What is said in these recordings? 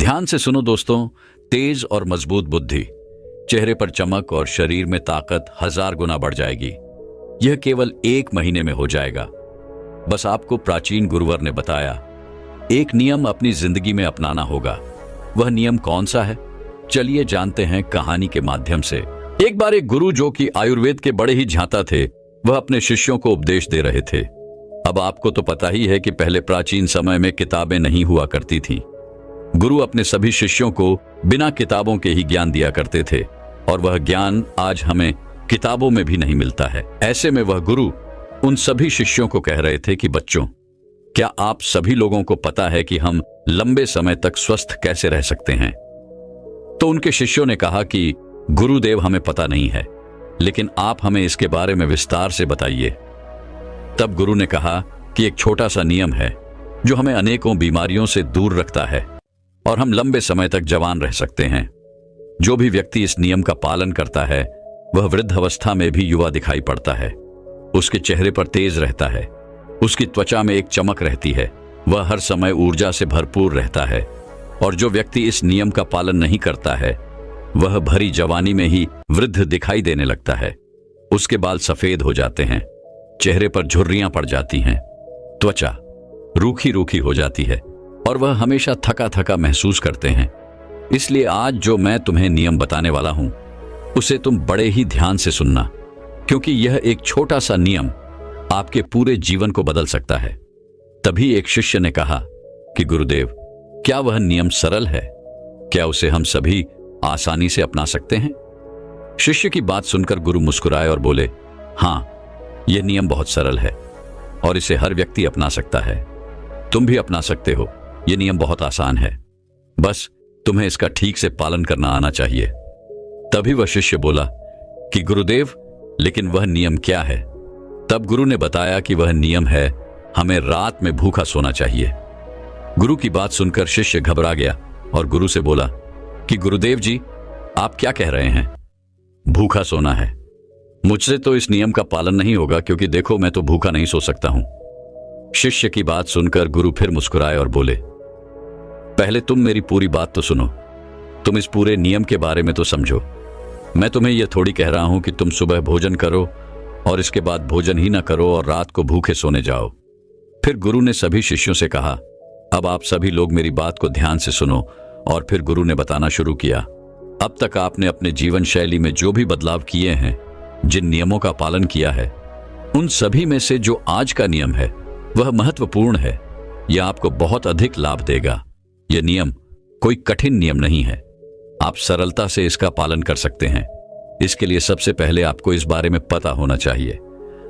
ध्यान से सुनो दोस्तों। तेज और मजबूत बुद्धि, चेहरे पर चमक और शरीर में ताकत 1000 गुना बढ़ जाएगी। यह केवल 1 महीने में हो जाएगा। बस आपको प्राचीन गुरुवर ने बताया, एक नियम अपनी जिंदगी में अपनाना होगा। वह नियम कौन सा है? चलिए जानते हैं कहानी के माध्यम से। एक बार एक गुरु जो कि आयुर्वेद के बड़े ही झांता थे, वह अपने शिष्यों को उपदेश दे रहे थे। अब आपको तो पता ही है कि पहले प्राचीन समय में किताबें नहीं हुआ करती थीं। गुरु अपने सभी शिष्यों को बिना किताबों के ही ज्ञान दिया करते थे, और वह ज्ञान आज हमें किताबों में भी नहीं मिलता है। ऐसे में वह गुरु उन सभी शिष्यों को कह रहे थे कि बच्चों, क्या आप सभी लोगों को पता है कि हम लंबे समय तक स्वस्थ कैसे रह सकते हैं? तो उनके शिष्यों ने कहा कि गुरुदेव, हमें पता नहीं है, लेकिन आप हमें इसके बारे में विस्तार से बताइए। तब गुरु ने कहा कि एक छोटा सा नियम है जो हमें अनेकों बीमारियों से दूर रखता है और हम लंबे समय तक जवान रह सकते हैं। जो भी व्यक्ति इस नियम का पालन करता है वह वृद्धावस्था में भी युवा दिखाई पड़ता है। उसके चेहरे पर तेज रहता है, उसकी त्वचा में एक चमक रहती है, वह हर समय ऊर्जा से भरपूर रहता है। और जो व्यक्ति इस नियम का पालन नहीं करता है वह भरी जवानी में ही वृद्ध दिखाई देने लगता है। उसके बाल सफेद हो जाते हैं, चेहरे पर झुर्रियां पड़ जाती हैं, त्वचा रूखी रूखी हो जाती है और वह हमेशा थका थका महसूस करते हैं। इसलिए आज जो मैं तुम्हें नियम बताने वाला हूं उसे तुम बड़े ही ध्यान से सुनना, क्योंकि यह एक छोटा सा नियम आपके पूरे जीवन को बदल सकता है। तभी एक शिष्य ने कहा कि गुरुदेव, क्या वह नियम सरल है? क्या उसे हम सभी आसानी से अपना सकते हैं? शिष्य की बात सुनकर गुरु मुस्कुराए और बोले, हाँ, यह नियम बहुत सरल है और इसे हर व्यक्ति अपना सकता है। तुम भी अपना सकते हो। यह नियम बहुत आसान है, बस तुम्हें इसका ठीक से पालन करना आना चाहिए। तभी वह शिष्य बोला कि गुरुदेव, लेकिन वह नियम क्या है? तब गुरु ने बताया कि वह नियम है, हमें रात में भूखा सोना चाहिए। गुरु की बात सुनकर शिष्य घबरा गया और गुरु से बोला कि गुरुदेव जी, आप क्या कह रहे हैं? भूखा सोना है? मुझसे तो इस नियम का पालन नहीं होगा, क्योंकि देखो, मैं तो भूखा नहीं सो सकता हूं। शिष्य की बात सुनकर गुरु फिर मुस्कुराए और बोले, पहले तुम मेरी पूरी बात तो सुनो। तुम इस पूरे नियम के बारे में तो समझो। मैं तुम्हें यह थोड़ी कह रहा हूं कि तुम सुबह भोजन करो और इसके बाद भोजन ही ना करो और रात को भूखे सोने जाओ। फिर गुरु ने सभी शिष्यों से कहा, अब आप सभी लोग मेरी बात को ध्यान से सुनो। और फिर गुरु ने बताना शुरू किया, अब तक आपने अपने जीवन शैली में जो भी बदलाव किए हैं, जिन नियमों का पालन किया है, उन सभी में से जो आज का नियम है वह महत्वपूर्ण है। यह आपको बहुत अधिक लाभ देगा। यह नियम कोई कठिन नियम नहीं है, आप सरलता से इसका पालन कर सकते हैं। इसके लिए सबसे पहले आपको इस बारे में पता होना चाहिए,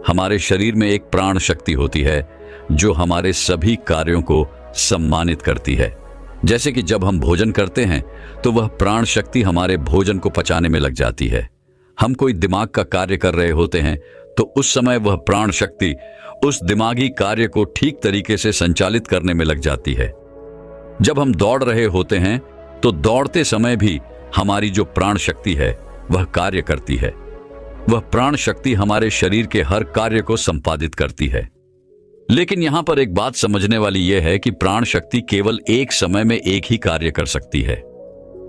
हमारे शरीर में एक प्राण शक्ति होती है जो हमारे सभी कार्यों को सम्मानित करती है। जैसे कि जब हम भोजन करते हैं तो वह प्राण शक्ति हमारे भोजन को पचाने में लग जाती है। हम कोई दिमाग का कार्य कर रहे होते हैं तो उस समय वह प्राण शक्ति उस दिमागी कार्य को ठीक तरीके से संचालित करने में लग जाती है। जब हम दौड़ रहे होते हैं तो दौड़ते समय भी हमारी जो प्राण शक्ति है वह कार्य करती है। वह प्राण शक्ति हमारे शरीर के हर कार्य को संपादित करती है। लेकिन यहां पर एक बात समझने वाली यह है कि प्राण शक्ति केवल एक समय में एक ही कार्य कर सकती है।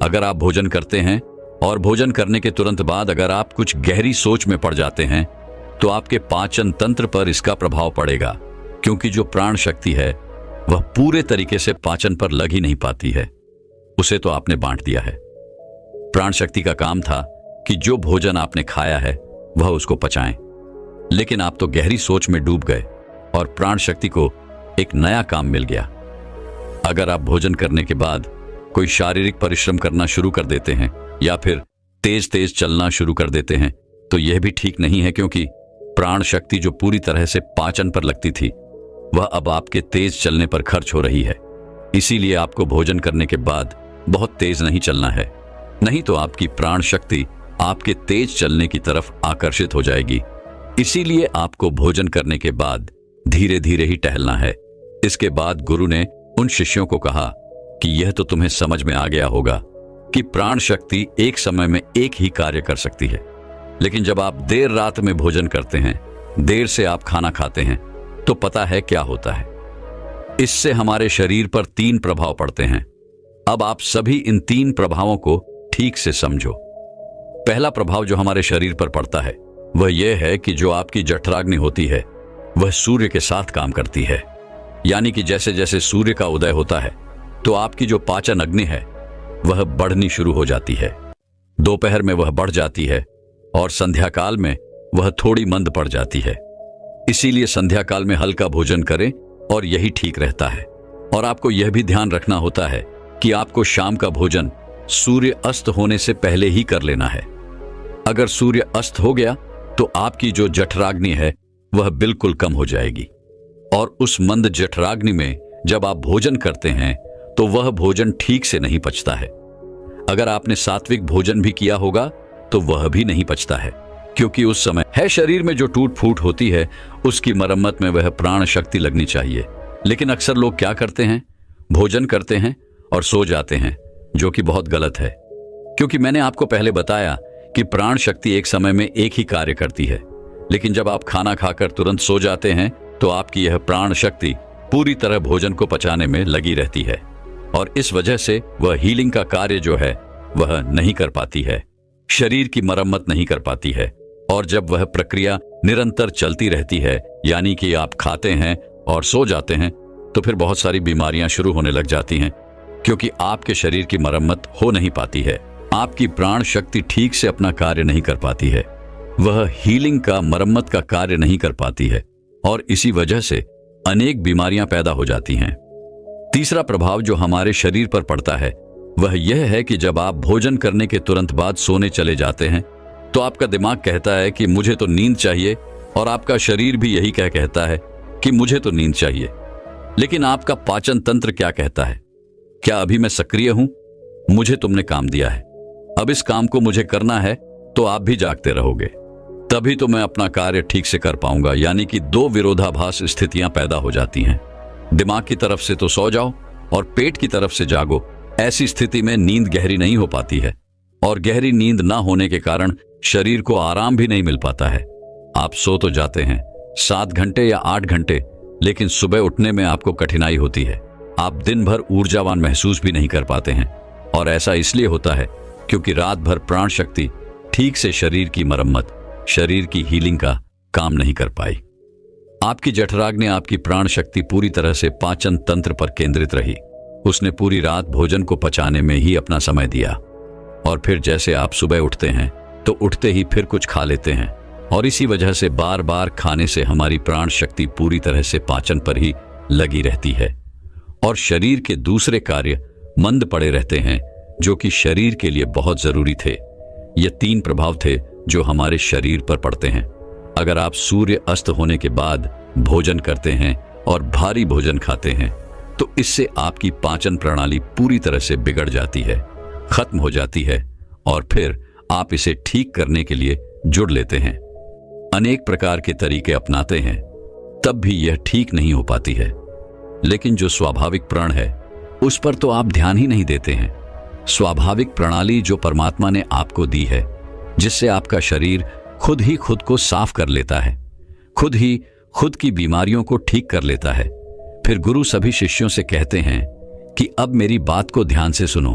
अगर आप भोजन करते हैं और भोजन करने के तुरंत बाद अगर आप कुछ गहरी सोच में पड़ जाते हैं तो आपके पाचन तंत्र पर इसका प्रभाव पड़ेगा, क्योंकि जो प्राण शक्ति है वह पूरे तरीके से पाचन पर लग ही नहीं पाती है। उसे तो आपने बांट दिया है। प्राण शक्ति का काम था कि जो भोजन आपने खाया है वह उसको पचाएं, लेकिन आप तो गहरी सोच में डूब गए और प्राण शक्ति को एक नया काम मिल गया। अगर आप भोजन करने के बाद कोई शारीरिक परिश्रम करना शुरू कर देते हैं या फिर तेज तेज चलना शुरू कर देते हैं तो यह भी ठीक नहीं है, क्योंकि प्राण शक्ति जो पूरी तरह से पाचन पर लगती थी वह अब आपके तेज चलने पर खर्च हो रही है। इसीलिए आपको भोजन करने के बाद बहुत तेज नहीं चलना है, नहीं तो आपकी प्राण शक्ति आपके तेज चलने की तरफ आकर्षित हो जाएगी। इसीलिए आपको भोजन करने के बाद धीरे धीरे ही टहलना है। इसके बाद गुरु ने उन शिष्यों को कहा कि यह तो तुम्हें समझ में आ गया होगा कि प्राण शक्ति एक समय में एक ही कार्य कर सकती है, लेकिन जब आप देर रात में भोजन करते हैं, देर से आप खाना खाते हैं, तो पता है क्या होता है? इससे हमारे शरीर पर 3 प्रभाव पड़ते हैं। अब आप सभी इन 3 प्रभावों को ठीक से समझो। पहला प्रभाव जो हमारे शरीर पर पड़ता है वह यह है कि जो आपकी जठराग्नि होती है वह सूर्य के साथ काम करती है। यानी कि जैसे जैसे सूर्य का उदय होता है तो आपकी जो पाचन अग्नि है वह बढ़नी शुरू हो जाती है। दोपहर में वह बढ़ जाती है और संध्या काल में वह थोड़ी मंद पड़ जाती है। इसीलिए संध्या काल में हल्का भोजन करें और यही ठीक रहता है। और आपको यह भी ध्यान रखना होता है कि आपको शाम का भोजन सूर्य अस्त होने से पहले ही कर लेना है। अगर सूर्य अस्त हो गया तो आपकी जो जठराग्नि है वह बिल्कुल कम हो जाएगी और उस मंद जठराग्नि में जब आप भोजन करते हैं तो वह भोजन ठीक से नहीं पचता है। अगर आपने सात्विक भोजन भी किया होगा तो वह भी नहीं पचता है, क्योंकि उस समय है शरीर में जो टूट फूट होती है उसकी मरम्मत में वह प्राण शक्ति लगनी चाहिए। लेकिन अक्सर लोग क्या करते हैं, भोजन करते हैं और सो जाते हैं, जो कि बहुत गलत है। क्योंकि मैंने आपको पहले बताया कि प्राण शक्ति एक समय में एक ही कार्य करती है, लेकिन जब आप खाना खाकर तुरंत सो जाते हैं तो आपकी यह प्राण शक्ति पूरी तरह भोजन को पचाने में लगी रहती है और इस वजह से वह हीलिंग का कार्य जो है वह नहीं कर पाती है, शरीर की मरम्मत नहीं कर पाती है। और जब वह प्रक्रिया निरंतर चलती रहती है, यानी कि आप खाते हैं और सो जाते हैं, तो फिर बहुत सारी बीमारियां शुरू होने लग जाती हैं, क्योंकि आपके शरीर की मरम्मत हो नहीं पाती है। आपकी प्राण शक्ति ठीक से अपना कार्य नहीं कर पाती है, वह हीलिंग का मरम्मत का कार्य नहीं कर पाती है और इसी वजह से अनेक बीमारियां पैदा हो जाती हैं। तीसरा प्रभाव जो हमारे शरीर पर पड़ता है वह यह है कि जब आप भोजन करने के तुरंत बाद सोने चले जाते हैं तो आपका दिमाग कहता है कि मुझे तो नींद चाहिए और आपका शरीर भी यही कहता है कि मुझे तो नींद चाहिए। लेकिन आपका पाचन तंत्र क्या कहता है, क्या अभी मैं सक्रिय हूं? मुझे तुमने काम दिया है, अब इस काम को मुझे करना है, तो आप भी जागते रहोगे, तभी तो मैं अपना कार्य ठीक से कर पाऊंगा। यानी कि 2 विरोधाभास स्थितियां पैदा हो जाती हैं। दिमाग की तरफ से तो सो जाओ और पेट की तरफ से जागो। ऐसी स्थिति में नींद गहरी नहीं हो पाती है और गहरी नींद ना होने के कारण शरीर को आराम भी नहीं मिल पाता है। आप सो तो जाते हैं 7 घंटे या 8 घंटे, लेकिन सुबह उठने में आपको कठिनाई होती है। आप दिन भर ऊर्जावान महसूस भी नहीं कर पाते हैं और ऐसा इसलिए होता है क्योंकि रात भर प्राण शक्ति ठीक से शरीर की मरम्मत, शरीर की हीलिंग का काम नहीं कर पाई। आपकी जठराग्नि, आपकी प्राण शक्ति पूरी तरह से पाचन तंत्र पर केंद्रित रही। उसने पूरी रात भोजन को पचाने में ही अपना समय दिया और फिर जैसे आप सुबह उठते हैं तो उठते ही फिर कुछ खा लेते हैं और इसी वजह से बार बार खाने से हमारी प्राण शक्ति पूरी तरह से पाचन पर ही लगी रहती है और शरीर के दूसरे कार्य मंद पड़े रहते हैं, जो कि शरीर के लिए बहुत जरूरी थे। ये 3 प्रभाव थे जो हमारे शरीर पर पड़ते हैं। अगर आप सूर्य अस्त होने के बाद भोजन करते हैं और भारी भोजन खाते हैं तो इससे आपकी पाचन प्रणाली पूरी तरह से बिगड़ जाती है, खत्म हो जाती है और फिर आप इसे ठीक करने के लिए जुड़ लेते हैं, अनेक प्रकार के तरीके अपनाते हैं, तब भी यह ठीक नहीं हो पाती है। लेकिन जो स्वाभाविक प्रण है उस पर तो आप ध्यान ही नहीं देते हैं। स्वाभाविक प्रणाली जो परमात्मा ने आपको दी है, जिससे आपका शरीर खुद ही खुद को साफ कर लेता है, खुद ही खुद की बीमारियों को ठीक कर लेता है। फिर गुरु सभी शिष्यों से कहते हैं कि अब मेरी बात को ध्यान से सुनो,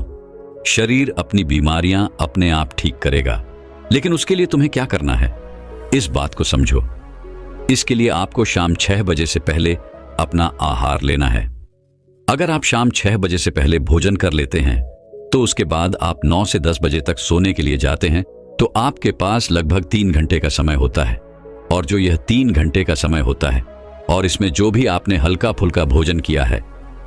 शरीर अपनी बीमारियां अपने आप ठीक करेगा, लेकिन उसके लिए तुम्हें क्या करना है, इस बात को समझो। इसके लिए आपको शाम 6 बजे से पहले अपना आहार लेना है। अगर आप शाम 6 बजे से पहले भोजन कर लेते हैं तो उसके बाद आप 9 से 10 बजे तक सोने के लिए जाते हैं, तो आपके पास लगभग 3 घंटे का समय होता है। और जो यह 3 घंटे का समय होता है और इसमें जो भी आपने हल्का फुल्का भोजन किया है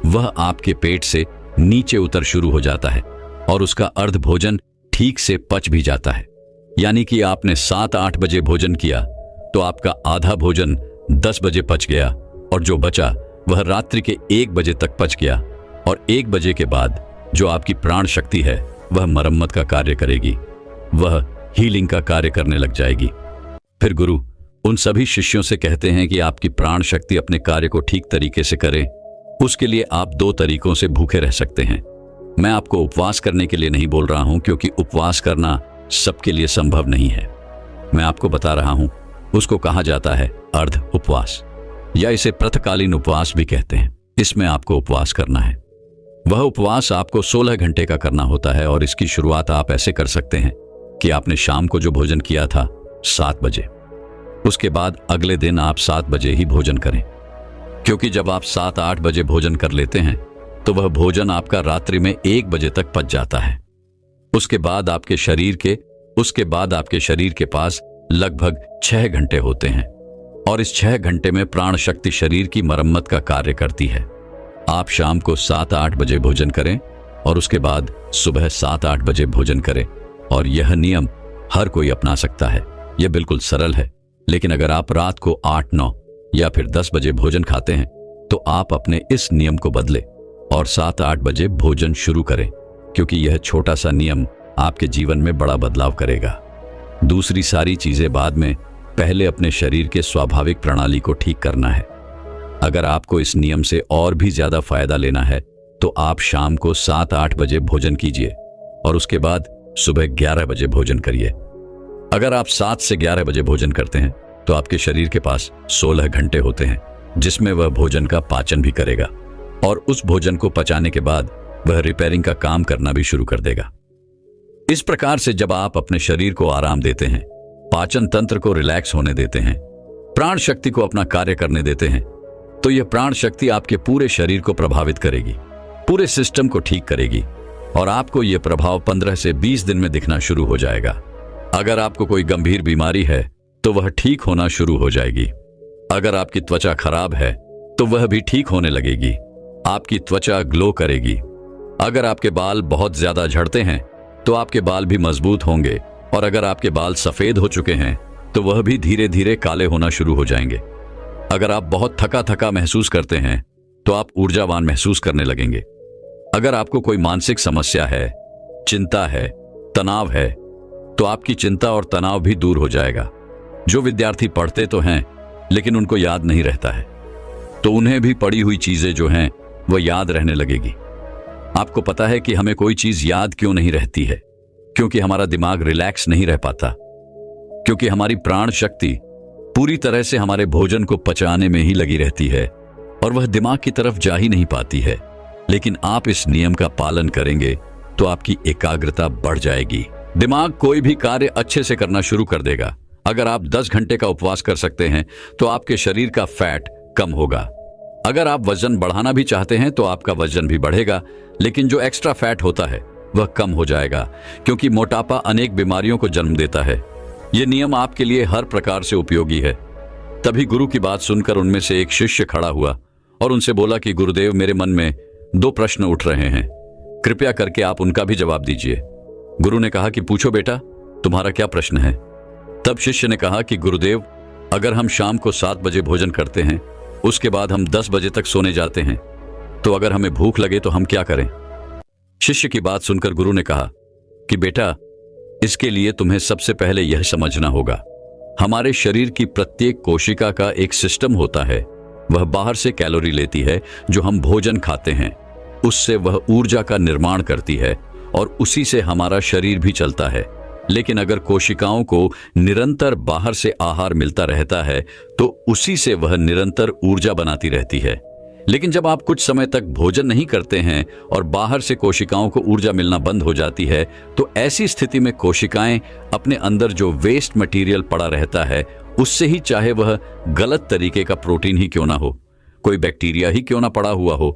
वह आपके पेट से नीचे उतर शुरू हो जाता है और उसका अर्ध भोजन ठीक से पच भी जाता है। यानी कि आपने 7-8 बजे भोजन किया तो आपका आधा भोजन 10 बजे पच गया और जो बचा वह रात्रि के 1 बजे तक पच गया और 1 बजे के बाद जो आपकी प्राण शक्ति है वह मरम्मत का कार्य करेगी, वह हीलिंग का कार्य करने लग जाएगी। फिर गुरु उन सभी शिष्यों से कहते हैं कि आपकी प्राण शक्ति अपने कार्य को ठीक तरीके से करे। उसके लिए आप 2 तरीकों से भूखे रह सकते हैं। मैं आपको उपवास करने के लिए नहीं बोल रहा हूं, क्योंकि उपवास करना सबके लिए संभव नहीं है। मैं आपको बता रहा हूं, उसको कहा जाता है अर्ध उपवास, या इसे प्रातःकालीन उपवास भी कहते हैं। इसमें आपको उपवास करना है। वह उपवास आपको 16 घंटे का करना होता है और इसकी शुरुआत आप ऐसे कर सकते हैं कि आपने शाम को जो भोजन किया था 7 बजे, उसके बाद अगले दिन आप 7 बजे ही भोजन करें, क्योंकि जब आप 7-8 बजे भोजन कर लेते हैं तो वह भोजन आपका रात्रि में 1 बजे तक पच जाता है। उसके बाद आपके शरीर के पास लगभग 6 घंटे होते हैं और इस 6 घंटे में प्राण शक्ति शरीर की मरम्मत का कार्य करती है। आप शाम को 7-8 बजे भोजन करें और उसके बाद सुबह 7-8 बजे भोजन करें, और यह नियम हर कोई अपना सकता है। यह बिल्कुल सरल है, लेकिन अगर आप रात को 8-9 या फिर 10 बजे भोजन खाते हैं तो आप अपने इस नियम को बदलें और 7-8 बजे भोजन शुरू करें, क्योंकि यह छोटा सा नियम आपके जीवन में बड़ा बदलाव करेगा। दूसरी सारी चीजें बाद में, पहले अपने शरीर के स्वाभाविक प्रणाली को ठीक करना है। अगर आपको इस नियम से और भी ज्यादा फायदा लेना है तो आप शाम को 7-8 बजे भोजन कीजिए और उसके बाद सुबह 11 बजे भोजन करिए। अगर आप 7 से 11 बजे भोजन करते हैं तो आपके शरीर के पास 16 घंटे होते हैं जिसमें वह भोजन का पाचन भी करेगा, और उस भोजन को पचाने के बाद वह रिपेयरिंग का काम करना भी शुरू कर देगा। इस प्रकार से जब आप अपने शरीर को आराम देते हैं, पाचन तंत्र को रिलैक्स होने देते हैं, प्राण शक्ति को अपना कार्य करने देते हैं, तो यह प्राण शक्ति आपके पूरे शरीर को प्रभावित करेगी, पूरे सिस्टम को ठीक करेगी, और आपको यह प्रभाव 15 से 20 दिन में दिखना शुरू हो जाएगा। अगर आपको कोई गंभीर बीमारी है तो वह ठीक होना शुरू हो जाएगी। अगर आपकी त्वचा खराब है तो वह भी ठीक होने लगेगी। आपकी त्वचा ग्लो करेगी। अगर आपके बाल बहुत ज्यादा झड़ते हैं तो आपके बाल भी मजबूत होंगे, और अगर आपके बाल सफेद हो चुके हैं तो वह भी धीरे धीरे काले होना शुरू हो जाएंगे। अगर आप बहुत थका थका महसूस करते हैं तो आप ऊर्जावान महसूस करने लगेंगे। अगर आपको कोई मानसिक समस्या है, चिंता है, तनाव है, तो आपकी चिंता और तनाव भी दूर हो जाएगा। जो विद्यार्थी पढ़ते तो हैं लेकिन उनको याद नहीं रहता है, तो उन्हें भी पढ़ी हुई चीजें जो हैं वह याद रहने लगेगी। आपको पता है कि हमें कोई चीज याद क्यों नहीं रहती है? क्योंकि हमारा दिमाग रिलैक्स नहीं रह पाता, क्योंकि हमारी प्राण शक्ति पूरी तरह से हमारे भोजन को पचाने में ही लगी रहती है और वह दिमाग की तरफ जा ही नहीं पाती है। लेकिन आप इस नियम का पालन करेंगे तो आपकी एकाग्रता बढ़ जाएगी। दिमाग कोई भी कार्य अच्छे से करना शुरू कर देगा। अगर आप 10 घंटे का उपवास कर सकते हैं तो आपके शरीर का फैट कम होगा। अगर आप वजन बढ़ाना भी चाहते हैं तो आपका वजन भी बढ़ेगा, लेकिन जो एक्स्ट्रा फैट होता है वह कम हो जाएगा, क्योंकि मोटापा अनेक बीमारियों को जन्म देता है। यह नियम आपके लिए हर प्रकार से उपयोगी है। तभी गुरु की बात सुनकर उनमें से एक शिष्य खड़ा हुआ और उनसे बोला कि गुरुदेव, मेरे मन में 2 प्रश्न उठ रहे हैं, कृपया करके आप उनका भी जवाब दीजिए। गुरु ने कहा कि पूछो बेटा, तुम्हारा क्या प्रश्न है? तब शिष्य ने कहा कि गुरुदेव, अगर हम शाम को 7 बजे भोजन करते हैं, उसके बाद हम 10 बजे तक सोने जाते हैं, तो अगर हमें भूख लगे तो हम क्या करें? शिष्य की बात सुनकर गुरु ने कहा कि बेटा, इसके लिए तुम्हें सबसे पहले यह समझना होगा, हमारे शरीर की प्रत्येक कोशिका का एक सिस्टम होता है। वह बाहर से कैलोरी लेती है जो हम भोजन खाते हैं, उससे वह ऊर्जा का निर्माण करती है और उसी से हमारा शरीर भी चलता है। लेकिन अगर कोशिकाओं को निरंतर बाहर से आहार मिलता रहता है तो उसी से वह निरंतर ऊर्जा बनाती रहती है। लेकिन जब आप कुछ समय तक भोजन नहीं करते हैं और बाहर से कोशिकाओं को ऊर्जा मिलना बंद हो जाती है, तो ऐसी स्थिति में कोशिकाएं अपने अंदर जो वेस्ट मटेरियल पड़ा रहता है उससे ही, चाहे वह गलत तरीके का प्रोटीन ही क्यों ना हो, कोई बैक्टीरिया ही क्यों ना पड़ा हुआ हो,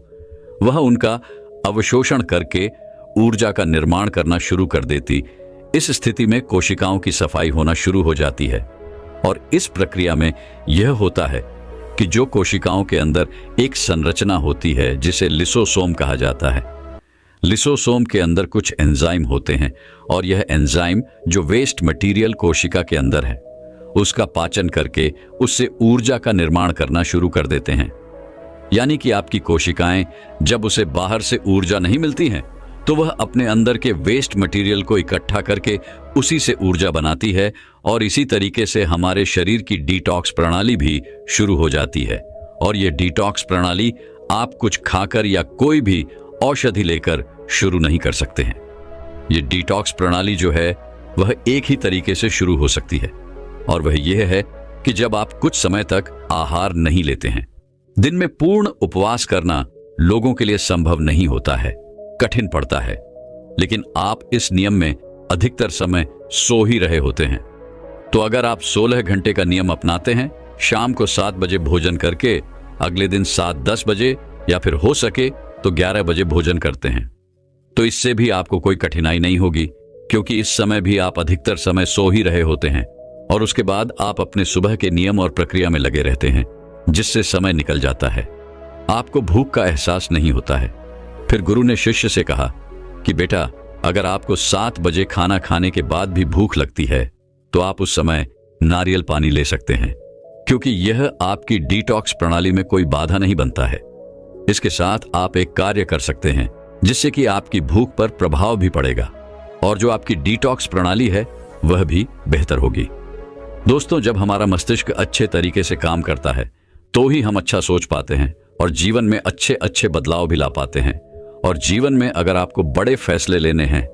वह उनका अवशोषण करके ऊर्जा का निर्माण करना शुरू कर देती। इस स्थिति में कोशिकाओं की सफाई होना शुरू हो जाती है, और इस प्रक्रिया में यह होता है कि जो कोशिकाओं के अंदर एक संरचना होती है जिसे लिसोसोम कहा जाता है। लिसोसोम के अंदर कुछ एंजाइम होते हैं, और यह एंजाइम जो वेस्ट मटेरियल कोशिका के अंदर है उसका पाचन करके उससे ऊर्जा का निर्माण करना शुरू कर देते हैं। यानी कि आपकी कोशिकाएं जब उसे बाहर से ऊर्जा नहीं मिलती हैं तो वह अपने अंदर के वेस्ट मटेरियल को इकट्ठा करके उसी से ऊर्जा बनाती है, और इसी तरीके से हमारे शरीर की डिटॉक्स प्रणाली भी शुरू हो जाती है। और यह डिटॉक्स प्रणाली आप कुछ खाकर या कोई भी औषधि लेकर शुरू नहीं कर सकते हैं। यह डिटॉक्स प्रणाली जो है वह एक ही तरीके से शुरू हो सकती है, और वह यह है कि जब आप कुछ समय तक आहार नहीं लेते हैं। दिन में पूर्ण उपवास करना लोगों के लिए संभव नहीं होता है। कठिन पड़ता है, लेकिन आप इस नियम में अधिकतर समय सो ही रहे होते हैं। तो अगर आप 16 घंटे का नियम अपनाते हैं, शाम को 7 बजे भोजन करके अगले दिन 7-10 बजे या फिर हो सके तो 11 बजे भोजन करते हैं, तो इससे भी आपको कोई कठिनाई नहीं होगी, क्योंकि इस समय भी आप अधिकतर समय सो ही रहे होते हैं और उसके बाद आप अपने सुबह के नियम और प्रक्रिया में लगे रहते हैं, जिससे समय निकल जाता है। आपको भूख का एहसास नहीं होता है। फिर गुरु ने शिष्य से कहा कि बेटा, अगर आपको 7 बजे खाना खाने के बाद भी भूख लगती है तो आप उस समय नारियल पानी ले सकते हैं, क्योंकि यह आपकी डिटॉक्स प्रणाली में कोई बाधा नहीं बनता है। इसके साथ आप एक कार्य कर सकते हैं जिससे कि आपकी भूख पर प्रभाव भी पड़ेगा और जो आपकी डिटॉक्स प्रणाली है वह भी बेहतर होगी। दोस्तों, जब हमारा मस्तिष्क अच्छे तरीके से काम करता है तो ही हम अच्छा सोच पाते हैं और जीवन में अच्छे अच्छे बदलाव भी ला पाते हैं। और जीवन में अगर आपको बड़े फैसले लेने हैं,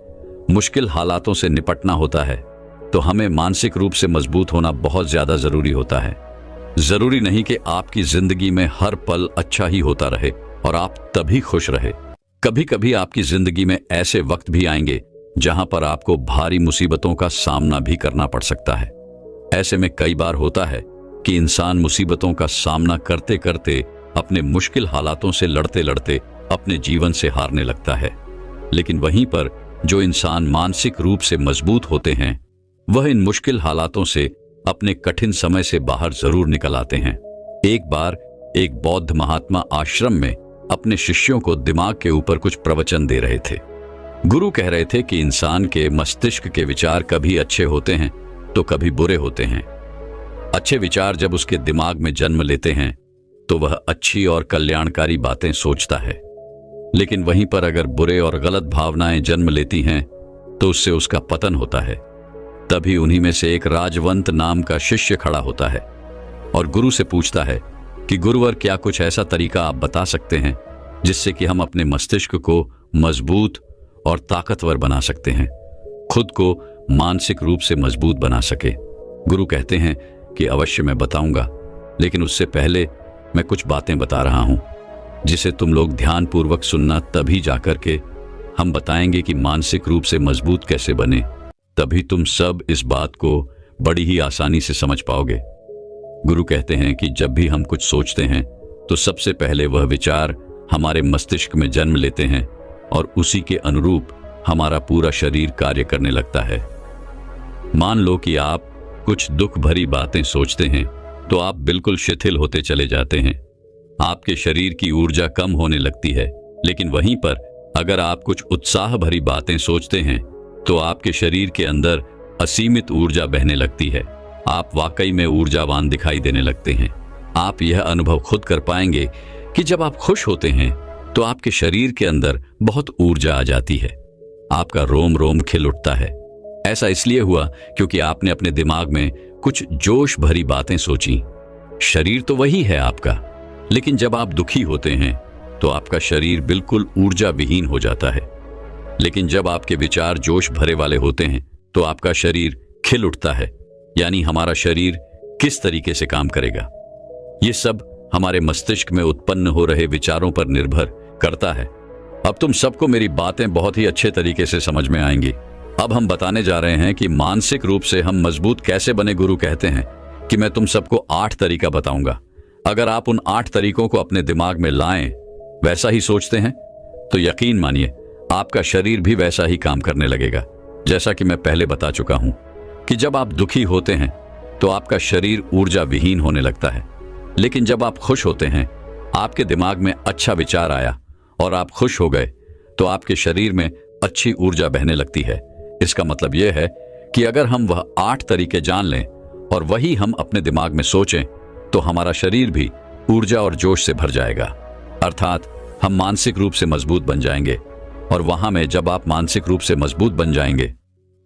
मुश्किल हालातों से निपटना होता है, तो हमें मानसिक रूप से मजबूत होना बहुत ज्यादा जरूरी होता है। जरूरी नहीं कि आपकी जिंदगी में हर पल अच्छा ही होता रहे और आप तभी खुश रहे। कभी कभी आपकी जिंदगी में ऐसे वक्त भी आएंगे जहां पर आपको भारी मुसीबतों का सामना भी करना पड़ सकता है। ऐसे में कई बार होता है कि इंसान मुसीबतों का सामना करते करते अपने मुश्किल हालातों से लड़ते लड़ते अपने जीवन से हारने लगता है। लेकिन वहीं पर जो इंसान मानसिक रूप से मजबूत होते हैं, वह इन मुश्किल हालातों से अपने कठिन समय से बाहर जरूर निकल आते हैं। एक बार एक बौद्ध महात्मा आश्रम में अपने शिष्यों को दिमाग के ऊपर कुछ प्रवचन दे रहे थे। गुरु कह रहे थे कि इंसान के मस्तिष्क के विचार कभी अच्छे होते हैं तो कभी बुरे होते हैं। अच्छे विचार जब उसके दिमाग में जन्म लेते हैं तो वह अच्छी और कल्याणकारी बातें सोचता है, लेकिन वहीं पर अगर बुरे और गलत भावनाएं जन्म लेती हैं तो उससे उसका पतन होता है। तभी उन्हीं में से एक राजवंत नाम का शिष्य खड़ा होता है और गुरु से पूछता है कि गुरुवर, क्या कुछ ऐसा तरीका आप बता सकते हैं जिससे कि हम अपने मस्तिष्क को मजबूत और ताकतवर बना सकते हैं, खुद को मानसिक रूप से मजबूत बना सके। गुरु कहते हैं कि अवश्य मैं बताऊंगा, लेकिन उससे पहले मैं कुछ बातें बता रहा हूं जिसे तुम लोग ध्यानपूर्वक सुनना, तभी जाकर के हम बताएंगे कि मानसिक रूप से मजबूत कैसे बने। तभी तुम सब इस बात को बड़ी ही आसानी से समझ पाओगे। गुरु कहते हैं कि जब भी हम कुछ सोचते हैं तो सबसे पहले वह विचार हमारे मस्तिष्क में जन्म लेते हैं और उसी के अनुरूप हमारा पूरा शरीर कार्य करने लगता है। मान लो कि आप कुछ दुख भरी बातें सोचते हैं तो आप बिल्कुल शिथिल होते चले जाते हैं, आपके शरीर की ऊर्जा कम होने लगती है। लेकिन वहीं पर अगर आप कुछ उत्साह भरी बातें सोचते हैं तो आपके शरीर के अंदर असीमित ऊर्जा बहने लगती है, आप वाकई में ऊर्जावान दिखाई देने लगते हैं। आप यह अनुभव खुद कर पाएंगे कि जब आप खुश होते हैं तो आपके शरीर के अंदर बहुत ऊर्जा आ जाती है, आपका रोम रोम खिल उठता है। ऐसा इसलिए हुआ क्योंकि आपने अपने दिमाग में कुछ जोश भरी बातें सोची। शरीर तो वही है आपका, लेकिन जब आप दुखी होते हैं तो आपका शरीर बिल्कुल ऊर्जा विहीन हो जाता है। लेकिन जब आपके विचार जोश भरे वाले होते हैं तो आपका शरीर खिल उठता है। यानी हमारा शरीर किस तरीके से काम करेगा, ये सब हमारे मस्तिष्क में उत्पन्न हो रहे विचारों पर निर्भर करता है। अब तुम सबको मेरी बातें बहुत ही अच्छे तरीके से समझ में आएंगी। अब हम बताने जा रहे हैं कि मानसिक रूप से हम मजबूत कैसे बने। गुरु कहते हैं कि मैं तुम सबको 8 तरीका बताऊंगा। अगर आप उन 8 तरीकों को अपने दिमाग में लाएं, वैसा ही सोचते हैं, तो यकीन मानिए आपका शरीर भी वैसा ही काम करने लगेगा। जैसा कि मैं पहले बता चुका हूं कि जब आप दुखी होते हैं तो आपका शरीर ऊर्जा विहीन होने लगता है, लेकिन जब आप खुश होते हैं, आपके दिमाग में अच्छा विचार आया और आप खुश हो गए तो आपके शरीर में अच्छी ऊर्जा बहने लगती है। इसका मतलब यह है कि अगर हम वह 8 तरीके जान लें और वही हम अपने दिमाग में सोचें तो हमारा शरीर भी ऊर्जा और जोश से भर जाएगा, अर्थात हम मानसिक रूप से मजबूत बन जाएंगे। और वहां में जब आप मानसिक रूप से मजबूत बन जाएंगे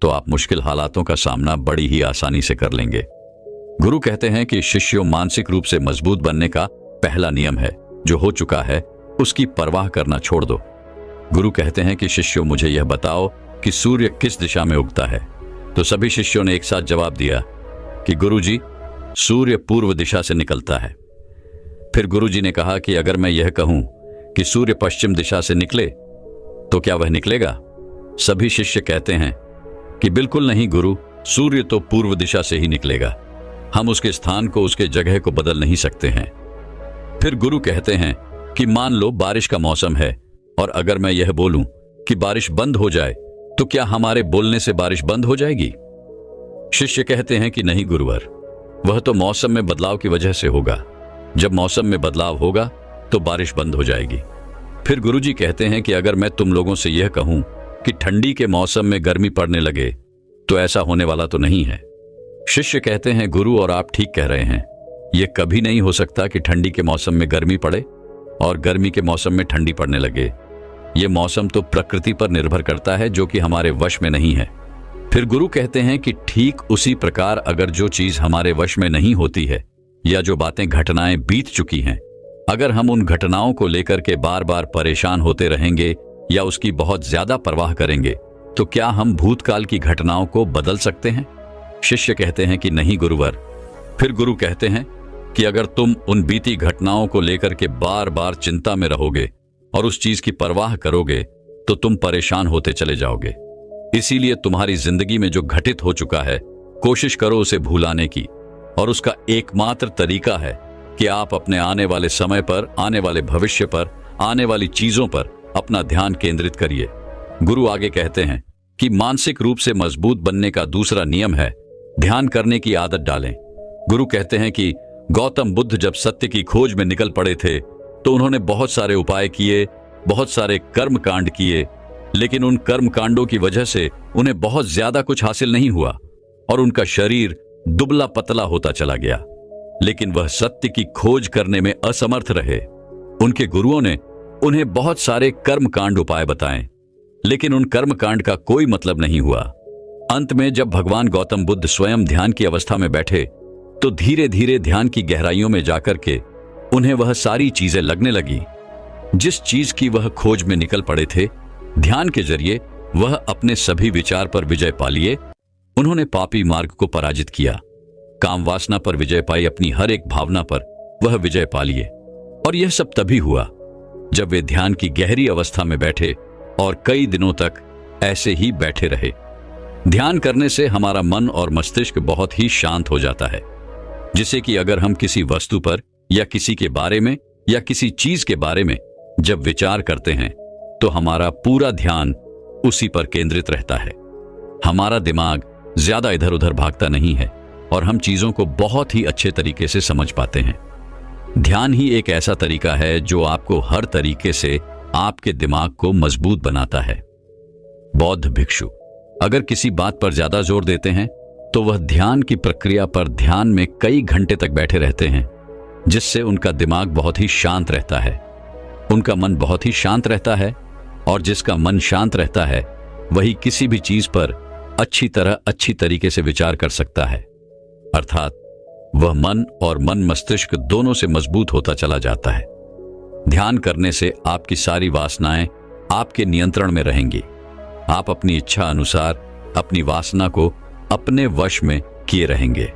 तो आप मुश्किल हालातों का सामना बड़ी ही आसानी से कर लेंगे। गुरु कहते हैं कि शिष्यों, मानसिक रूप से मजबूत बनने का पहला नियम है, जो हो चुका है उसकी परवाह करना छोड़ दो। गुरु कहते हैं कि शिष्यों, मुझे यह बताओ कि सूर्य किस दिशा में उगता है। तो सभी शिष्यों ने एक साथ जवाब दिया कि गुरुजी, सूर्य पूर्व दिशा से निकलता है। फिर गुरुजी ने कहा कि अगर मैं यह कहूं कि सूर्य पश्चिम दिशा से निकले तो क्या वह निकलेगा? सभी शिष्य कहते हैं कि बिल्कुल नहीं गुरु, सूर्य तो पूर्व दिशा से ही निकलेगा, हम उसके स्थान को, उसके जगह को बदल नहीं सकते हैं। फिर गुरु कहते हैं कि मान लो बारिश का मौसम है और अगर मैं यह बोलूं कि बारिश बंद हो जाए तो क्या हमारे बोलने से बारिश बंद हो जाएगी? शिष्य कहते हैं कि नहीं गुरुवर, वह तो मौसम में बदलाव की वजह से होगा। जब मौसम में बदलाव होगा तो बारिश बंद हो जाएगी। फिर गुरुजी कहते हैं कि अगर मैं तुम लोगों से यह कहूं कि ठंडी के मौसम में गर्मी पड़ने लगे तो ऐसा होने वाला तो नहीं है। शिष्य कहते हैं गुरु, और आप ठीक कह रहे हैं, यह कभी नहीं हो सकता कि ठंडी के मौसम में गर्मी पड़े और गर्मी के मौसम में ठंडी पड़ने लगे। यह मौसम तो प्रकृति पर निर्भर करता है जो कि हमारे वश में नहीं है। फिर गुरु कहते हैं कि ठीक उसी प्रकार अगर जो चीज हमारे वश में नहीं होती है या जो बातें, घटनाएं बीत चुकी हैं, अगर हम उन घटनाओं को लेकर के बार बार परेशान होते रहेंगे या उसकी बहुत ज्यादा परवाह करेंगे तो क्या हम भूतकाल की घटनाओं को बदल सकते हैं? शिष्य कहते हैं कि नहीं गुरुवर। फिर गुरु कहते हैं कि अगर तुम उन बीती घटनाओं को लेकर के बार बार चिंता में रहोगे और उस चीज की परवाह करोगे तो तुम परेशान होते चले जाओगे। इसीलिए तुम्हारी जिंदगी में जो घटित हो चुका है, कोशिश करो उसे भुलाने की, और उसका एकमात्र तरीका है कि आप अपने आने वाले समय पर, आने वाले भविष्य पर, आने वाली चीजों पर अपना ध्यान केंद्रित करिए। गुरु आगे कहते हैं कि मानसिक रूप से मजबूत बनने का दूसरा नियम है ध्यान करने की आदत डालें। गुरु कहते हैं कि गौतम बुद्ध जब सत्य की खोज में निकल पड़े थे तो उन्होंने बहुत सारे उपाय किए, बहुत सारे कर्म कांड किए, लेकिन उन कर्म कांडों की वजह से उन्हें बहुत ज्यादा कुछ हासिल नहीं हुआ और उनका शरीर दुबला पतला होता चला गया। लेकिन वह सत्य की खोज करने में असमर्थ रहे। उनके गुरुओं ने उन्हें बहुत सारे कर्म कांड उपाय बताए, लेकिन उन कर्म कांड का कोई मतलब नहीं हुआ। अंत में जब भगवान गौतम बुद्ध स्वयं ध्यान की अवस्था में बैठे तो धीरे धीरे ध्यान की गहराइयों में जाकर के उन्हें वह सारी चीजें लगने लगी जिस चीज की वह खोज में निकल पड़े थे। ध्यान के जरिए वह अपने सभी विचार पर विजय पा लिए। उन्होंने पापी मार्ग को पराजित किया, काम वासना पर विजय पाई, अपनी हर एक भावना पर वह विजय पा लिए। और यह सब तभी हुआ जब वे ध्यान की गहरी अवस्था में बैठे और कई दिनों तक ऐसे ही बैठे रहे। ध्यान करने से हमारा मन और मस्तिष्क बहुत ही शांत हो जाता है, जिससे कि अगर हम किसी वस्तु पर या किसी के बारे में या किसी चीज के बारे में जब विचार करते हैं तो हमारा पूरा ध्यान उसी पर केंद्रित रहता है। हमारा दिमाग ज्यादा इधर उधर भागता नहीं है और हम चीजों को बहुत ही अच्छे तरीके से समझ पाते हैं। ध्यान ही एक ऐसा तरीका है जो आपको हर तरीके से आपके दिमाग को मजबूत बनाता है। बौद्ध भिक्षु अगर किसी बात पर ज्यादा जोर देते हैं तो वह ध्यान की प्रक्रिया पर ध्यान में कई घंटे तक बैठे रहते हैं, जिससे उनका दिमाग बहुत ही शांत रहता है, उनका मन बहुत ही शांत रहता है, और जिसका मन शांत रहता है वही किसी भी चीज पर अच्छी तरह अच्छी तरीके से विचार कर सकता है। अर्थात वह मन और मन मस्तिष्क दोनों से मजबूत होता चला जाता है। ध्यान करने से आपकी सारी वासनाएं आपके नियंत्रण में रहेंगी। आप अपनी इच्छा अनुसार अपनी वासना को अपने वश में किए रहेंगे।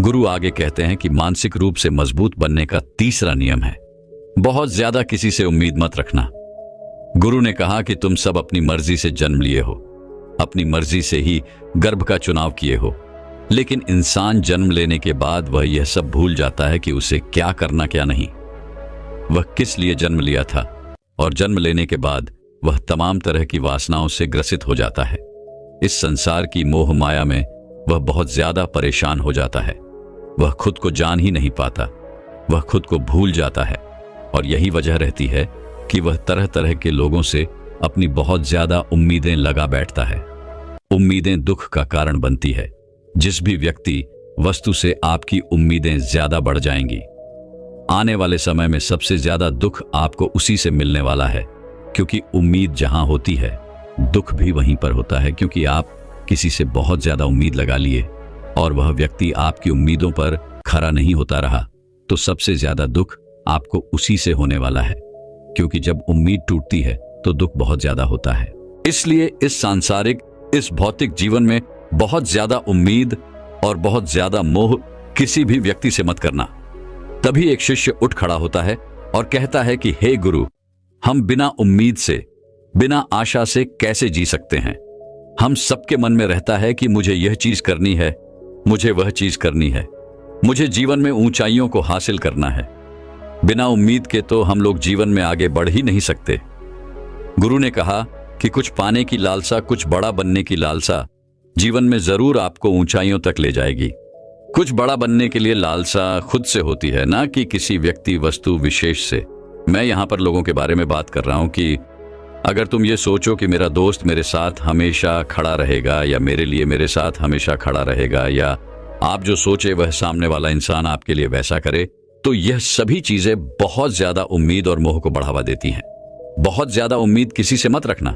गुरु आगे कहते हैं कि मानसिक रूप से मजबूत बनने का तीसरा नियम है बहुत ज्यादा किसी से उम्मीद मत रखना। गुरु ने कहा कि तुम सब अपनी मर्जी से जन्म लिए हो, अपनी मर्जी से ही गर्भ का चुनाव किए हो, लेकिन इंसान जन्म लेने के बाद वह यह सब भूल जाता है कि उसे क्या करना क्या नहीं, वह किस लिए जन्म लिया था, और जन्म लेने के बाद वह तमाम तरह की वासनाओं से ग्रसित हो जाता है। इस संसार की मोह माया में वह बहुत ज्यादा परेशान हो जाता है। वह खुद को जान ही नहीं पाता, वह खुद को भूल जाता है, और यही वजह रहती है कि वह तरह तरह के लोगों से अपनी बहुत ज्यादा उम्मीदें लगा बैठता है। उम्मीदें दुख का कारण बनती है। जिस भी व्यक्ति वस्तु से आपकी उम्मीदें ज्यादा बढ़ जाएंगी, आने वाले समय में सबसे ज्यादा दुख आपको उसी से मिलने वाला है, क्योंकि उम्मीद जहां होती है दुख भी वहीं पर होता है। क्योंकि आप किसी से बहुत ज्यादा उम्मीद लगा लिए और वह व्यक्ति आपकी उम्मीदों पर खरा नहीं होता रहा, तो सबसे ज्यादा दुख आपको उसी से होने वाला है, क्योंकि जब उम्मीद टूटती है तो दुख बहुत ज्यादा होता है। इसलिए इस सांसारिक, इस भौतिक जीवन में बहुत ज्यादा उम्मीद और बहुत ज्यादा मोह किसी भी व्यक्ति से मत करना। तभी एक शिष्य उठ खड़ा होता है और कहता है कि हे गुरु, हम बिना उम्मीद से, बिना आशा से कैसे जी सकते हैं? हम सबके मन में रहता है कि मुझे यह चीज करनी है, मुझे वह चीज करनी है, मुझे जीवन में ऊंचाइयों को हासिल करना है। बिना उम्मीद के तो हम लोग जीवन में आगे बढ़ ही नहीं सकते। गुरु ने कहा कि कुछ पाने की लालसा, कुछ बड़ा बनने की लालसा जीवन में जरूर आपको ऊंचाइयों तक ले जाएगी। कुछ बड़ा बनने के लिए लालसा खुद से होती है, ना कि किसी व्यक्ति वस्तु विशेष से। मैं यहां पर लोगों के बारे में बात कर रहा हूं कि अगर तुम ये सोचो कि मेरा दोस्त मेरे साथ हमेशा खड़ा रहेगा, या मेरे लिए मेरे साथ हमेशा खड़ा रहेगा, या आप जो सोचे वह सामने वाला इंसान आपके लिए वैसा करे, तो यह सभी चीजें बहुत ज्यादा उम्मीद और मोह को बढ़ावा देती हैं। बहुत ज्यादा उम्मीद किसी से मत रखना।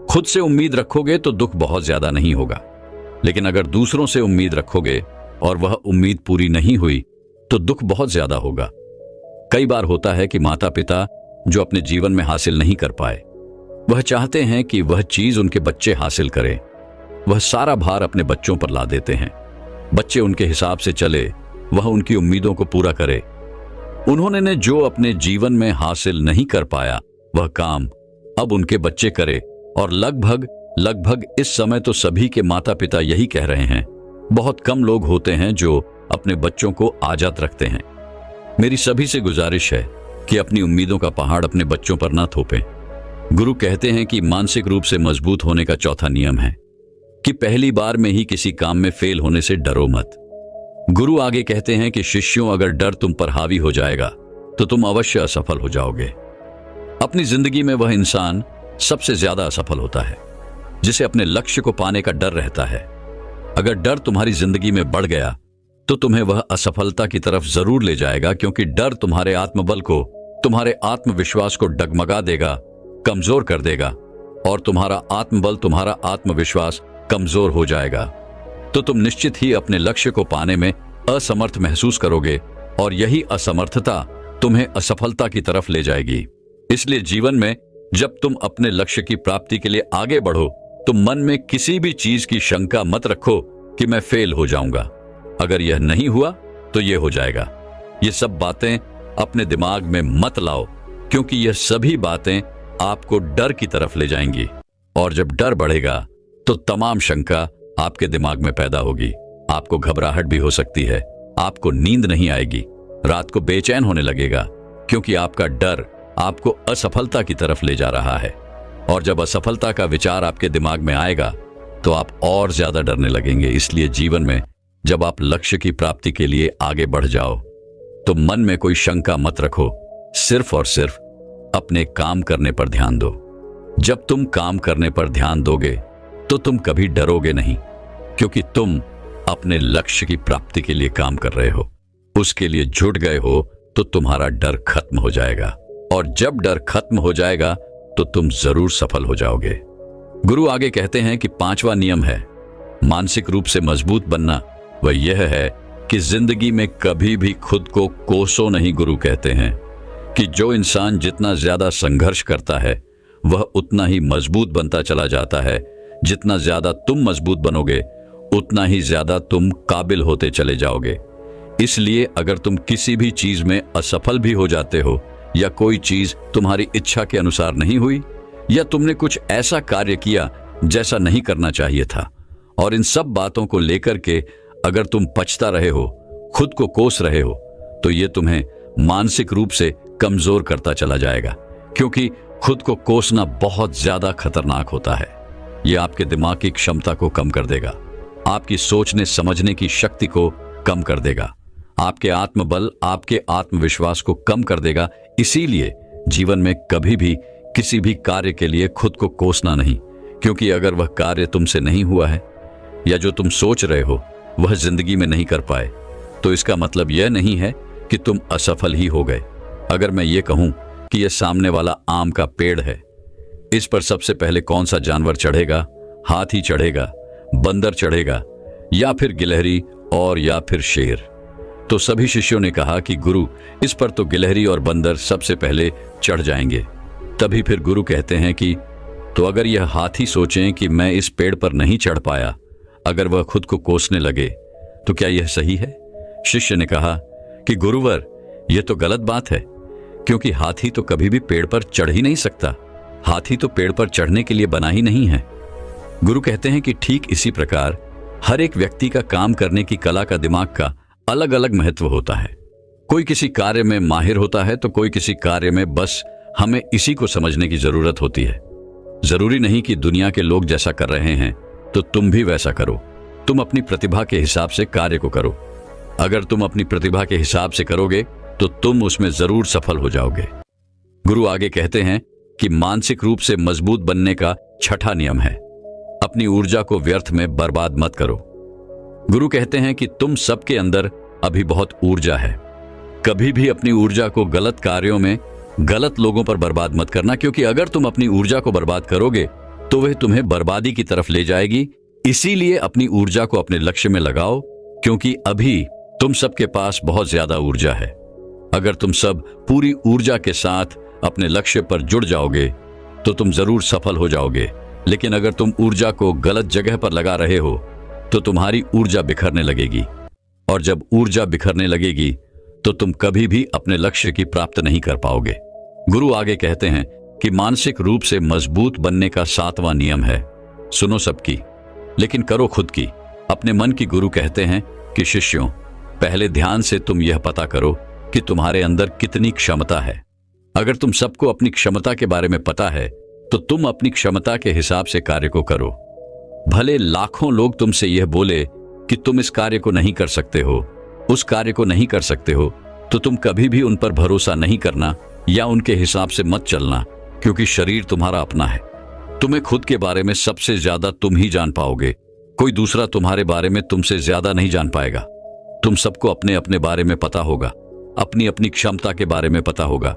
खुद से उम्मीद रखोगे तो दुख बहुत ज्यादा नहीं होगा, लेकिन अगर दूसरों से उम्मीद रखोगे और वह उम्मीद पूरी नहीं हुई तो दुख बहुत ज्यादा होगा। कई बार होता है कि माता पिता जो अपने जीवन में हासिल नहीं कर पाए, वह चाहते हैं कि वह चीज उनके बच्चे हासिल करें। वह सारा भार अपने बच्चों पर ला देते हैं। बच्चे उनके हिसाब से चले, वह उनकी उम्मीदों को पूरा करे। उन्होंने जो अपने जीवन में हासिल नहीं कर पाया वह काम अब उनके बच्चे करे, और लगभग इस समय तो सभी के माता पिता यही कह रहे हैं। बहुत कम लोग होते हैं जो अपने बच्चों को आजाद रखते हैं। मेरी सभी से गुजारिश है कि अपनी उम्मीदों का पहाड़ अपने बच्चों पर ना थोपें। गुरु कहते हैं कि मानसिक रूप से मजबूत होने का चौथा नियम है कि पहली बार में ही किसी काम में फेल होने से डरो मत। गुरु आगे कहते हैं कि शिष्यों, अगर डर तुम पर हावी हो जाएगा तो तुम अवश्य असफल हो जाओगे। अपनी जिंदगी में वह इंसान सबसे ज्यादा असफल होता है जिसे अपने लक्ष्य को पाने का डर रहता है। अगर डर तुम्हारी जिंदगी में बढ़ गया तो तुम्हें वह असफलता की तरफ जरूर ले जाएगा, क्योंकि डर तुम्हारे आत्मबल को, तुम्हारे आत्मविश्वास को डगमगा देगा, कमजोर कर देगा, और तुम्हारा आत्मबल, तुम्हारा आत्मविश्वास कमजोर हो जाएगा तो तुम निश्चित ही अपने लक्ष्य को पाने में असमर्थ महसूस करोगे, और यही असमर्थता तुम्हें असफलता की तरफ ले जाएगी। इसलिए जीवन में जब तुम अपने लक्ष्य की प्राप्ति के लिए आगे बढ़ो तो मन में किसी भी चीज की शंका मत रखो कि मैं फेल हो जाऊंगा। अगर यह नहीं हुआ तो यह हो जाएगा। ये सब बातें अपने दिमाग में मत लाओ, क्योंकि यह सभी बातें आपको डर की तरफ ले जाएंगी, और जब डर बढ़ेगा तो तमाम शंका आपके दिमाग में पैदा होगी। आपको घबराहट भी हो सकती है, आपको नींद नहीं आएगी, रात को बेचैन होने लगेगा, क्योंकि आपका डर आपको असफलता की तरफ ले जा रहा है। और जब असफलता का विचार आपके दिमाग में आएगा तो आप और ज्यादा डरने लगेंगे। इसलिए जीवन में जब आप लक्ष्य की प्राप्ति के लिए आगे बढ़ जाओ तो मन में कोई शंका मत रखो, सिर्फ और सिर्फ अपने काम करने पर ध्यान दो। जब तुम काम करने पर ध्यान दोगे तो तुम कभी डरोगे नहीं, क्योंकि तुम अपने लक्ष्य की प्राप्ति के लिए काम कर रहे हो, उसके लिए जुट गए हो, तो तुम्हारा डर खत्म हो जाएगा। और जब डर खत्म हो जाएगा तो तुम जरूर सफल हो जाओगे। गुरु आगे कहते हैं कि पांचवा नियम है मानसिक रूप से मजबूत बनना। वह यह है कि जिंदगी में कभी भी खुद को कोसो नहीं। गुरु कहते हैं कि जो इंसान जितना ज्यादा संघर्ष करता है वह उतना ही मजबूत बनता चला जाता है। जितना ज्यादा तुम मजबूत बनोगे उतना ही ज्यादा तुम काबिल होते चले जाओगे। इसलिए अगर तुम किसी भी चीज में असफल भी हो जाते हो, या कोई चीज तुम्हारी इच्छा के अनुसार नहीं हुई, या तुमने कुछ ऐसा कार्य किया जैसा नहीं करना चाहिए था, और इन सब बातों को लेकर के अगर तुम पछता रहे हो, खुद को कोस रहे हो, तो ये तुम्हें मानसिक रूप से कमजोर करता चला जाएगा, क्योंकि खुद को कोसना बहुत ज्यादा खतरनाक होता है। यह आपके दिमाग की क्षमता को कम कर देगा, आपकी सोचने समझने की शक्ति को कम कर देगा, आपके आत्मबल, आपके आत्मविश्वास को कम कर देगा। इसीलिए जीवन में कभी भी किसी भी कार्य के लिए खुद को कोसना नहीं, क्योंकि अगर वह कार्य तुमसे नहीं हुआ है, या जो तुम सोच रहे हो वह जिंदगी में नहीं कर पाए, तो इसका मतलब यह नहीं है कि तुम असफल ही हो गए। अगर मैं ये कहूं कि यह सामने वाला आम का पेड़ है, इस पर सबसे पहले कौन सा जानवर चढ़ेगा? हाथी चढ़ेगा, बंदर चढ़ेगा, या फिर गिलहरी, और या फिर शेर? तो सभी शिष्यों ने कहा कि गुरु, इस पर तो गिलहरी और बंदर सबसे पहले चढ़ जाएंगे। तभी फिर गुरु कहते हैं कि तो अगर यह हाथी सोचें कि मैं इस पेड़ पर नहीं चढ़ पाया, अगर वह खुद को कोसने लगे, तो क्या यह सही है? शिष्य ने कहा कि गुरुवर, यह तो गलत बात है, क्योंकि हाथी तो कभी भी पेड़ पर चढ़ ही नहीं सकता। हाथी तो पेड़ पर चढ़ने के लिए बना ही नहीं है। गुरु कहते हैं कि ठीक इसी प्रकार हर एक व्यक्ति का काम करने की कला का, दिमाग का अलग अलग महत्व होता है। कोई किसी कार्य में माहिर होता है तो कोई किसी कार्य में बस हमें इसी को समझने की जरूरत होती है। जरूरी नहीं कि दुनिया के लोग जैसा कर रहे हैं तो तुम भी वैसा करो। तुम अपनी प्रतिभा के हिसाब से कार्य को करो। अगर तुम अपनी प्रतिभा के हिसाब से करोगे तो तुम उसमें जरूर सफल हो जाओगे। गुरु आगे कहते हैं कि मानसिक रूप से मजबूत बनने का छठा नियम है, अपनी ऊर्जा को व्यर्थ में बर्बाद मत करो। गुरु कहते हैं कि तुम सबके अंदर अभी बहुत ऊर्जा है। कभी भी अपनी ऊर्जा को गलत कार्यों में, गलत लोगों पर बर्बाद मत करना, क्योंकि अगर तुम अपनी ऊर्जा को बर्बाद करोगे तो वह तुम्हें बर्बादी की तरफ ले जाएगी। इसीलिए अपनी ऊर्जा को अपने लक्ष्य में लगाओ, क्योंकि अभी तुम सबके पास बहुत ज्यादा ऊर्जा है। अगर तुम सब पूरी ऊर्जा के साथ अपने लक्ष्य पर जुड़ जाओगे तो तुम जरूर सफल हो जाओगे। लेकिन अगर तुम ऊर्जा को गलत जगह पर लगा रहे हो तो तुम्हारी ऊर्जा बिखरने लगेगी, और जब ऊर्जा बिखरने लगेगी तो तुम कभी भी अपने लक्ष्य की प्राप्त नहीं कर पाओगे। गुरु आगे कहते हैं कि मानसिक रूप से मजबूत बनने का 7वां नियम है, सुनो सबकी लेकिन करो खुद की, अपने मन की। गुरु कहते हैं कि शिष्यों, पहले ध्यान से तुम यह पता करो कि तुम्हारे अंदर कितनी क्षमता है। अगर तुम सबको अपनी क्षमता के बारे में पता है तो तुम अपनी क्षमता के हिसाब से कार्य को करो। भले लाखों लोग तुमसे यह बोले कि तुम इस कार्य को नहीं कर सकते हो, उस कार्य को नहीं कर सकते हो, तो तुम कभी भी उन पर भरोसा नहीं करना या उनके हिसाब से मत चलना, क्योंकि शरीर तुम्हारा अपना है। तुम्हें खुद के बारे में सबसे ज्यादा तुम ही जान पाओगे। कोई दूसरा तुम्हारे बारे में तुमसे ज्यादा नहीं जान पाएगा। तुम सबको अपने अपने बारे में पता होगा, अपनी अपनी क्षमता के बारे में पता होगा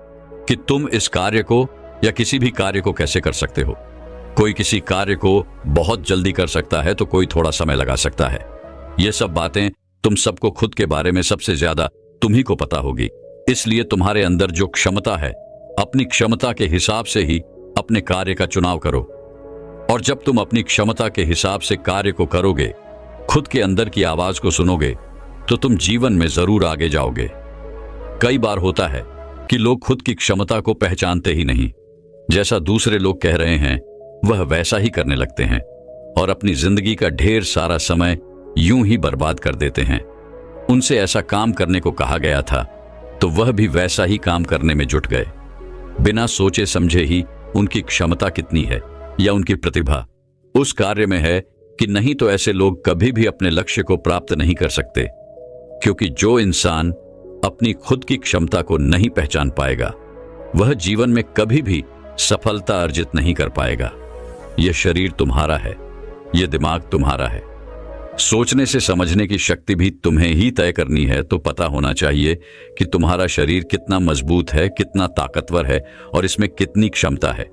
कि तुम इस कार्य को या किसी भी कार्य को कैसे कर सकते हो। कोई किसी कार्य को बहुत जल्दी कर सकता है तो कोई थोड़ा समय लगा सकता है। ये सब बातें तुम सबको खुद के बारे में सबसे ज्यादा तुम ही को पता होगी। इसलिए तुम्हारे अंदर जो क्षमता है, अपनी क्षमता के हिसाब से ही अपने कार्य का चुनाव करो। और जब तुम अपनी क्षमता के हिसाब से कार्य को करोगे, खुद के अंदर की आवाज को सुनोगे, तो तुम जीवन में जरूर आगे जाओगे। कई बार होता है कि लोग खुद की क्षमता को पहचानते ही नहीं। जैसा दूसरे लोग कह रहे हैं वह वैसा ही करने लगते हैं और अपनी जिंदगी का ढेर सारा समय यूं ही बर्बाद कर देते हैं। उनसे ऐसा काम करने को कहा गया था तो वह भी वैसा ही काम करने में जुट गए, बिना सोचे समझे ही उनकी क्षमता कितनी है या उनकी प्रतिभा उस कार्य में है कि नहीं, तो ऐसे लोग कभी भी अपने लक्ष्य को प्राप्त नहीं कर सकते। क्योंकि जो इंसान अपनी खुद की क्षमता को नहीं पहचान पाएगा वह जीवन में कभी भी सफलता अर्जित नहीं कर पाएगा। यह शरीर तुम्हारा है, यह दिमाग तुम्हारा है। सोचने से समझने की शक्ति भी तुम्हें ही तय करनी है। तो पता होना चाहिए कि तुम्हारा शरीर कितना मजबूत है, कितना ताकतवर है और इसमें कितनी क्षमता है।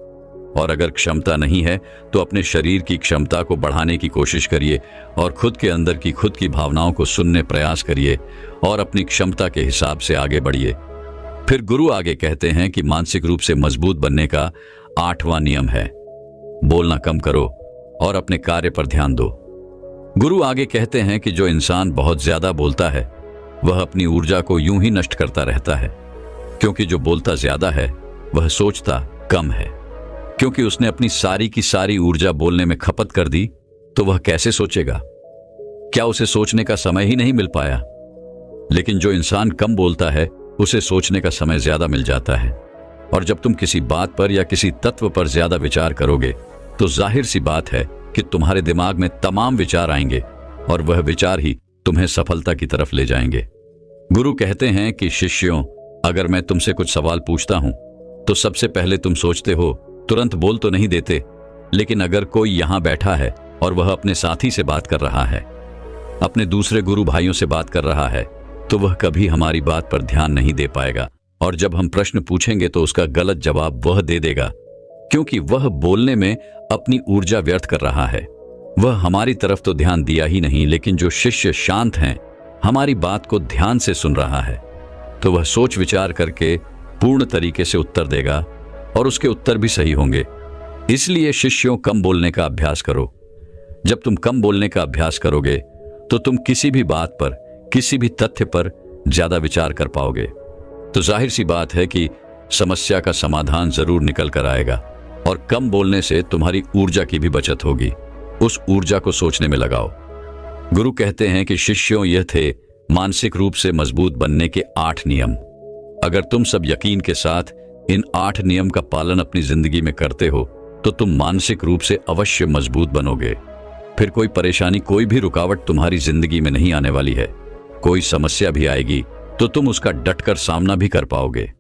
और अगर क्षमता नहीं है तो अपने शरीर की क्षमता को बढ़ाने की कोशिश करिए और खुद के अंदर की खुद की भावनाओं को सुनने प्रयास करिए और अपनी क्षमता के हिसाब से आगे बढ़िए। फिर गुरु आगे कहते हैं कि मानसिक रूप से मजबूत बनने का 8वां नियम है, बोलना कम करो और अपने कार्य पर ध्यान दो। गुरु आगे कहते हैं कि जो इंसान बहुत ज्यादा बोलता है वह अपनी ऊर्जा को यूं ही नष्ट करता रहता है, क्योंकि जो बोलता ज्यादा है वह सोचता कम है। क्योंकि उसने अपनी सारी की सारी ऊर्जा बोलने में खपत कर दी तो वह कैसे सोचेगा? क्या उसे सोचने का समय ही नहीं मिल पाया? लेकिन जो इंसान कम बोलता है उसे सोचने का समय ज्यादा मिल जाता है। और जब तुम किसी बात पर या किसी तत्व पर ज्यादा विचार करोगे तो जाहिर सी बात है कि तुम्हारे दिमाग में तमाम विचार आएंगे और वह विचार ही तुम्हें सफलता की तरफ ले जाएंगे। गुरु कहते हैं कि शिष्यों, अगर मैं तुमसे कुछ सवाल पूछता हूं तो सबसे पहले तुम सोचते हो, तुरंत बोल तो नहीं देते। लेकिन अगर कोई यहां बैठा है और वह अपने साथी से बात कर रहा है, अपने दूसरे गुरु भाइयों से बात कर रहा है, तो वह कभी हमारी बात पर ध्यान नहीं दे पाएगा। और जब हम प्रश्न पूछेंगे तो उसका गलत जवाब वह दे देगा, क्योंकि वह बोलने में अपनी ऊर्जा व्यर्थ कर रहा है। वह हमारी तरफ तो ध्यान दिया ही नहीं, लेकिन जो शिष्य शांत हैं, हमारी बात को ध्यान से सुन रहा है, तो वह सोच विचार करके पूर्ण तरीके से उत्तर देगा और उसके उत्तर भी सही होंगे। इसलिए शिष्यों, कम बोलने का अभ्यास करो। जब तुम कम बोलने का अभ्यास करोगे तो तुम किसी भी बात पर, किसी भी तथ्य पर ज्यादा विचार कर पाओगे। तो जाहिर सी बात है कि समस्या का समाधान जरूर निकल कर आएगा। और कम बोलने से तुम्हारी ऊर्जा की भी बचत होगी। उस ऊर्जा को सोचने में लगाओ। गुरु कहते हैं कि शिष्यों, यह थे मानसिक रूप से मजबूत बनने के 8 नियम। अगर तुम सब यकीन के साथ इन 8 नियम का पालन अपनी जिंदगी में करते हो तो तुम मानसिक रूप से अवश्य मजबूत बनोगे। फिर कोई परेशानी, कोई भी रुकावट तुम्हारी जिंदगी में नहीं आने वाली है। कोई समस्या भी आएगी तो तुम उसका डटकर सामना भी कर पाओगे।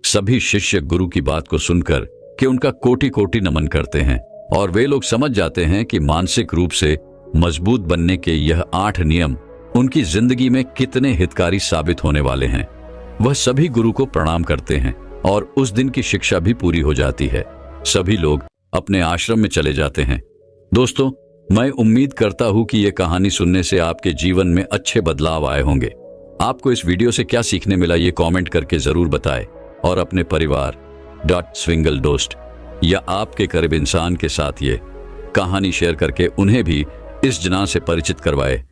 सभी शिष्य गुरु की बात को सुनकर कि उनका कोटि कोटि नमन करते हैं और वे लोग समझ जाते हैं कि मानसिक रूप से मजबूत बनने के यह 8 नियम उनकी जिंदगी में कितने हितकारी साबित होने वाले हैं। वह सभी गुरु को प्रणाम करते हैं और उस दिन की शिक्षा भी पूरी हो जाती है। सभी लोग अपने आश्रम में चले जाते हैं। दोस्तों, मैं उम्मीद करता हूं कि यह कहानी सुनने से आपके जीवन में अच्छे बदलाव आए होंगे। आपको इस वीडियो से क्या सीखने मिला, ये कमेंट करके जरूर बताएं और अपने परिवार स्विंगल दोस्त या आपके करीब इंसान के साथ ये कहानी शेयर करके उन्हें भी इस जनाह से परिचित करवाएं